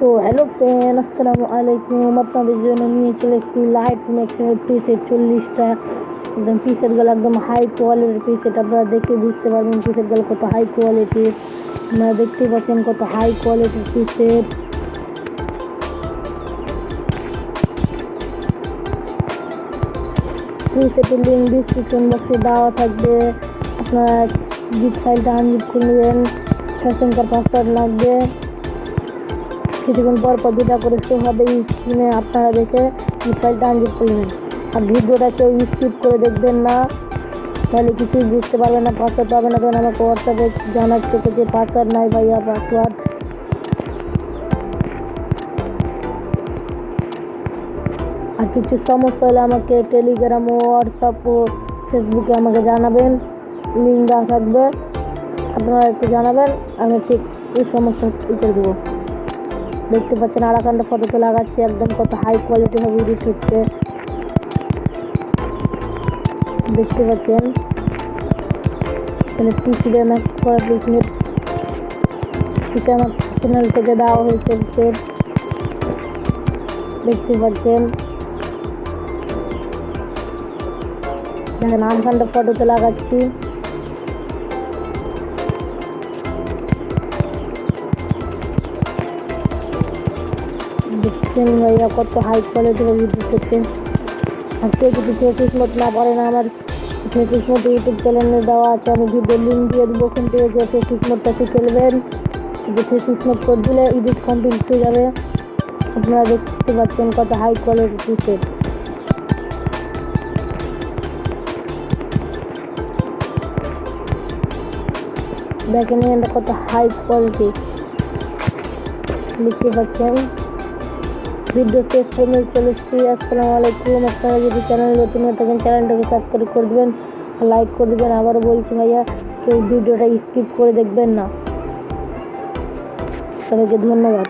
So hello friend, আসসালামু আলাইকুম। আপনাদের জন্য নিয়ে চলে এসেছি লাইট ম্যাক্সিমের পিসের 40টা একদম পিসের গেল একদম হাই কোয়ালিটির পিসেট। আপনারা দেখে বুঝতে পারবেন পিসের গেল কত হাই কোয়ালিটির। আপনারা দেখতে পাচ্ছেন কত হাই কোয়ালিটির পিসেট। পিসেটের লিঙ্ক ডিসক্রিপশন বক্সে দেওয়া থাকবে। আপনারা জিপ ফাইলটা আনজিপ করে নেবেন। 6 সংখ্যার পাসওয়ার্ড লাগবে। কিছুক্ষণ পর দুটা করে শো হবে স্ক্রিনে, আপনারা দেখে ফাইলটা আনজিপ করে নেবেন। আর ভিডিওটা কেউ স্কিপ করে দেখবেন না, তাহলে কিছুই বুঝতে পারবেন না, পাসওয়ার্ড পাবেন না। কারণ আমাকে হোয়াটসঅ্যাপে জানাচ্ছে যে পাসওয়ার্ড নাই ভাইয়া, পাসওয়ার্ড। আর কিছু সমস্যা হলে আমাকে টেলিগ্রাম ও হোয়াটসঅ্যাপ ও ফেসবুকে আমাকে জানাবেন, লিঙ্ক দেওয়া থাকবে। আপনারা একটু জানাবেন, আমি ঠিক এই সমস্যা করে দেবো। দেখতে পাচ্ছেন আরাকানটা ফটোতে লাগাচ্ছি, একদম কত হাই কোয়ালিটি ভাবে এডিট হচ্ছে। দেখতে পাচ্ছেন কিছু আমার চ্যানেল থেকে দেওয়া হয়েছে। দেখতে পাচ্ছেন দেখেন আমখানটা ফটোতে লাগাচ্ছি। দেখছেন ভাইয়া কত হাই কোয়ালিটি ভিডিও করছেন। আর কেউ যদি ফেসবুক মত না পারে না, আমার ফেসবুক মতো ইউটিউব চ্যানেলে দেওয়া আছে, আমি ভিডিও লিঙ্ক দিয়ে দেবো। ওখান থেকে যে ফেসবুক মোডটা শিখে নেবেন, যে ফেসবুক মোড করে দিলে এডিট কমপ্লিট হয়ে যাবে। আপনারা দেখতে পাচ্ছেন কত হাই কোয়ালিটি পিসেট। দেখেন এটা কত হাই কোয়ালিটি, দেখতে পাচ্ছেন। ভিডিও শেষ পর্যন্ত চলে এসেছি। আসসালামু আলাইকুম। আপনারা যদি চ্যানেল নতুন হয়ে থাকেন চ্যানেলটাকে সাবস্ক্রাইব করে দেবেন, লাইক করে দেবেন। আবারও বলছি ভাইয়া, কেউ ভিডিওটা স্কিপ করে দেখবেন না। সবাইকে ধন্যবাদ।